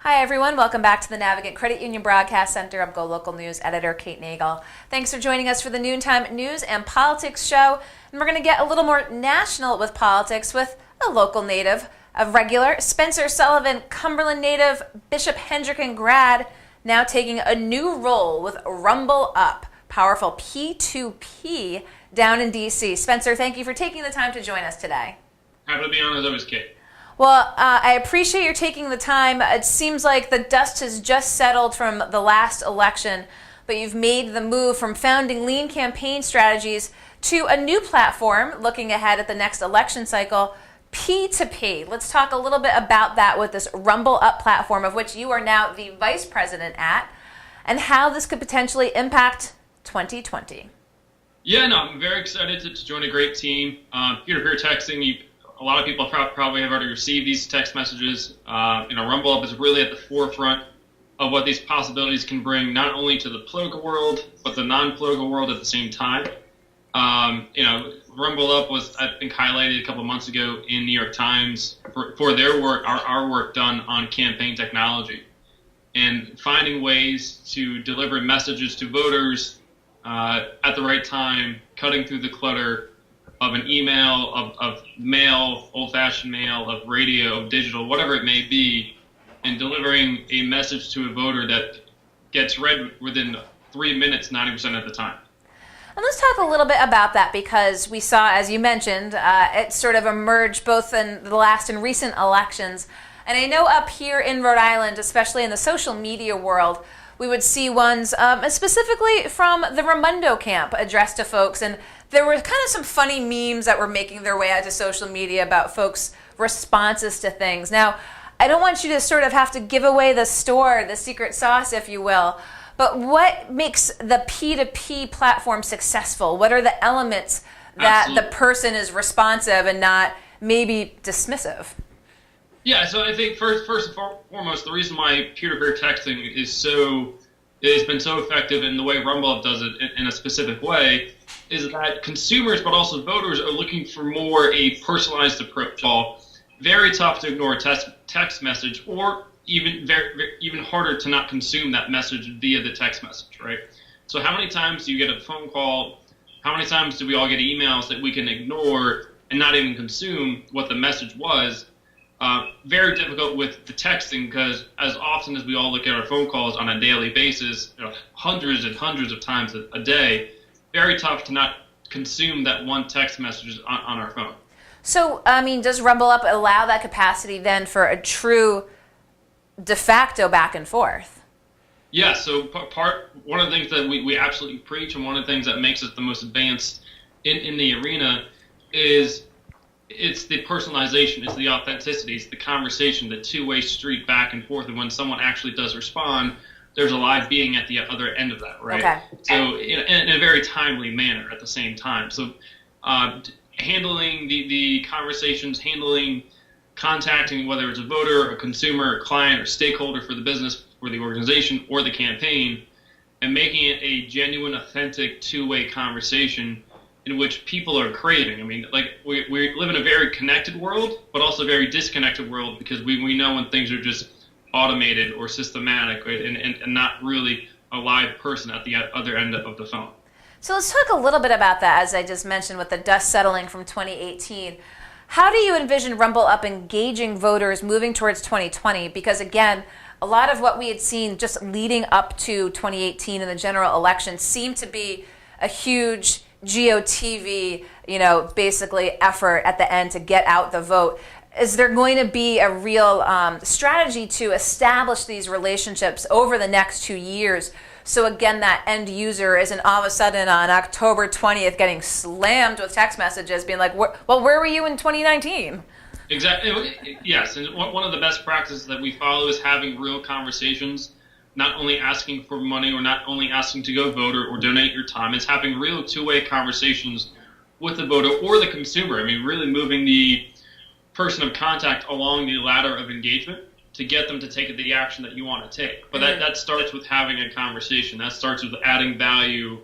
Hi everyone, welcome back to the Navigant Credit Union Broadcast Center. I'm Go Local News editor Kate Nagel. Thanks for joining us for the Noontime News and Politics Show. And we're going to get a little more national with politics with a local native, a regular, Spencer Sullivan, Cumberland native, Bishop Hendricken grad, now taking a new role with Rumble Up, powerful P2P down in D.C. Spencer, thank you for taking the time to join us today. Happy to be on as always, Kate. Well, I appreciate your taking the time. It seems like the dust has just settled from the last election, but you've made the move from founding lean campaign strategies to a new platform looking ahead at the next election cycle, P2P. Let's talk a little bit about that with this Rumble Up platform, of which you are now the vice president at, and how this could potentially impact 2020. Yeah, no, I'm very excited to join a great team. Peer-to-peer texting, a lot of people probably have already received these text messages. Rumble Up is really at the forefront of what these possibilities can bring, not only to the political world, but the non-political world at the same time. Rumble Up was, I think, highlighted a couple of months ago in New York Times for their work, our work done on campaign technology, and finding ways to deliver messages to voters at the right time, cutting through the clutter of an email, of mail, old-fashioned mail, of radio, of digital, whatever it may be, and delivering a message to a voter that gets read within 3 minutes 90% of the time. And let's talk a little bit about that, because we saw, as you mentioned, it sort of emerged both in the last and recent elections. And I know up here in Rhode Island, especially in the social media world, we would see ones specifically from the Raimondo camp addressed to folks. And there were kind of some funny memes that were making their way out to social media about folks' responses to things. Now, I don't want you to sort of have to give away the store, the secret sauce, if you will, but what makes the P2P platform successful? What are the elements that the person is responsive and not maybe dismissive? Yeah, so I think first and foremost, the reason why peer-to-peer texting has been so effective in the way Rumble Up does it in a specific way is that consumers, but also voters, are looking for more a personalized approach. Very tough to ignore a text message, or even harder to not consume that message via the text message, right? So how many times do you get a phone call? How many times do we all get emails that we can ignore and not even consume what the message was? Very difficult with the texting, because as often as we all look at our phone calls on a daily basis, hundreds and hundreds of times a day, very tough to not consume that one text message on our phone. So, does Rumble Up allow that capacity then for a true de facto back and forth? Yeah, so one of the things that we absolutely preach, and one of the things that makes us the most advanced in the arena is it's the personalization, it's the authenticity, it's the conversation, the two-way street back and forth. And when someone actually does respond, there's a live being at the other end of that, right? Okay. So in a very timely manner at the same time. So handling the conversations, contacting, whether it's a voter, a consumer, a client, or stakeholder for the business, for the organization, or the campaign, and making it a genuine, authentic, two-way conversation in which people are craving. I mean, like we live in a very connected world, but also a very disconnected world, because we know when things are just automated or systematic, right, and not really a live person at the other end of the phone. So let's talk a little bit about that, as I just mentioned, with the dust settling from 2018. How do you envision Rumble Up engaging voters moving towards 2020? Because again, a lot of what we had seen just leading up to 2018 in the general election seemed to be a huge GOTV, basically effort at the end to get out the vote. Is there going to be a real strategy to establish these relationships over the next 2 years? So again, that end user isn't all of a sudden on October 20th getting slammed with text messages being like, well, where were you in 2019? Exactly. Yes. And one of the best practices that we follow is having real conversations, not only asking for money or not only asking to go vote or donate your time. It's having real two-way conversations with the voter or the consumer. I mean, really moving the person of contact along the ladder of engagement to get them to take the action that you want to take. But that starts with having a conversation. That starts with adding value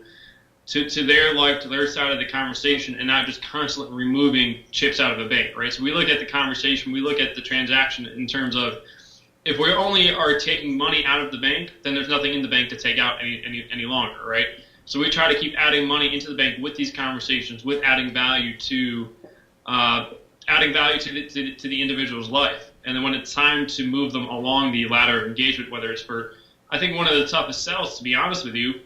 to their life, to their side of the conversation, and not just constantly removing chips out of a bait, right? So we look at the conversation, we look at the transaction in terms of if we only are taking money out of the bank, then there's nothing in the bank to take out any longer, right? So we try to keep adding money into the bank with these conversations, with adding value to the individual's life. And then when it's time to move them along the ladder of engagement, whether it's for, I think one of the toughest sells, to be honest with you,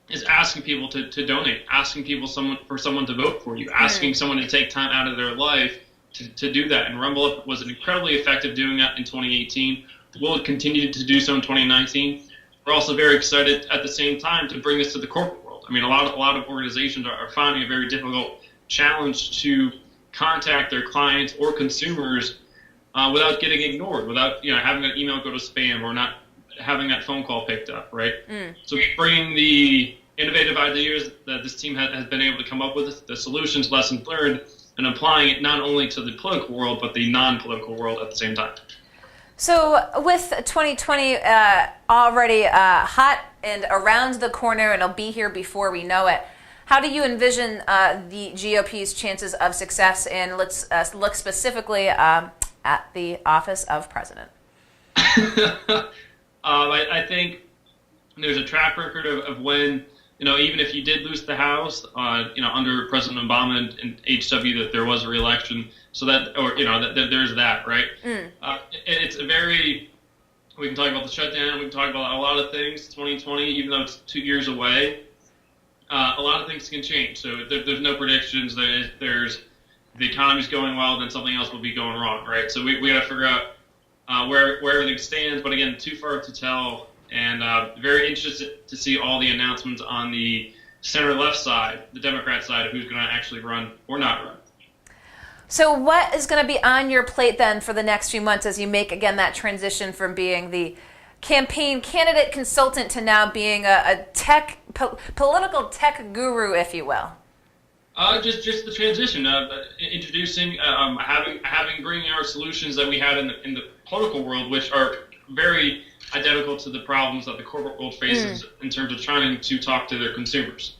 is asking people to donate, asking people for someone to vote for you, asking someone to take time out of their life to do that. And Rumble Up was incredibly effective doing that in 2018. We'll continue to do so in 2019. We're also very excited at the same time to bring this to the corporate world. I mean, a lot of organizations are finding a very difficult challenge to contact their clients or consumers without getting ignored, without having an email go to spam or not having that phone call picked up, right? So bringing the innovative ideas that this team has been able to come up with, the solutions, lessons learned, and applying it not only to the political world but the non-political world at the same time. So with 2020 already hot and around the corner, and it'll be here before we know it, how do you envision the GOP's chances of success? And let's look specifically at the office of president. I think there's a track record of when, even if you did lose the House, under President Obama and HW, that there was a re-election. So that, that there's that, right? It's a very, we can talk about the shutdown, we can talk about a lot of things. 2020, even though it's 2 years away, a lot of things can change. So there's no predictions. There's the economy's going well, then something else will be going wrong, right? So we got to figure out where everything stands. But again, too far to tell. And very interested to see all the announcements on the center-left side, the Democrat side, of who's going to actually run or not run. So what is going to be on your plate then for the next few months as you make, again, that transition from being the campaign candidate consultant to now being a political tech guru, if you will? Just the transition of introducing, bringing our solutions that we had in the political world, which are very identical to the problems that the corporate world faces in terms of trying to talk to their consumers.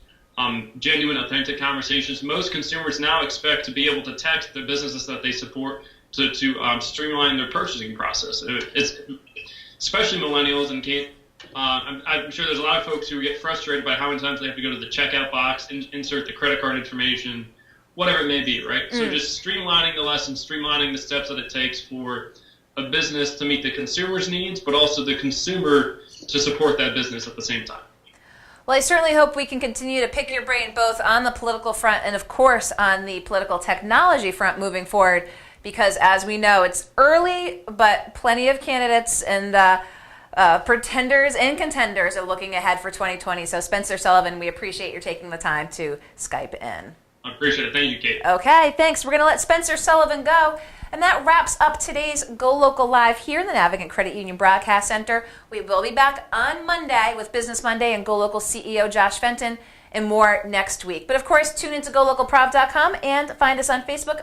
Genuine, authentic conversations. Most consumers now expect to be able to text the businesses that they support to streamline their purchasing process. It's especially millennials and Kate. I'm sure there's a lot of folks who get frustrated by how many times they have to go to the checkout box, insert the credit card information, whatever it may be, right? So just streamlining the lessons, streamlining the steps that it takes for a business to meet the consumer's needs, but also the consumer to support that business at the same time. Well, I certainly hope we can continue to pick your brain both on the political front and, of course, on the political technology front moving forward, because as we know, it's early, but plenty of candidates and pretenders and contenders are looking ahead for 2020. So, Spencer Sullivan, we appreciate your taking the time to Skype in. I appreciate it. Thank you, Kate. Okay, thanks. We're going to let Spencer Sullivan go. And that wraps up today's Go Local Live here in the Navigant Credit Union Broadcast Center. We will be back on Monday with Business Monday and Go Local CEO Josh Fenton and more next week. But of course, tune into GoLocalProv.com and find us on Facebook.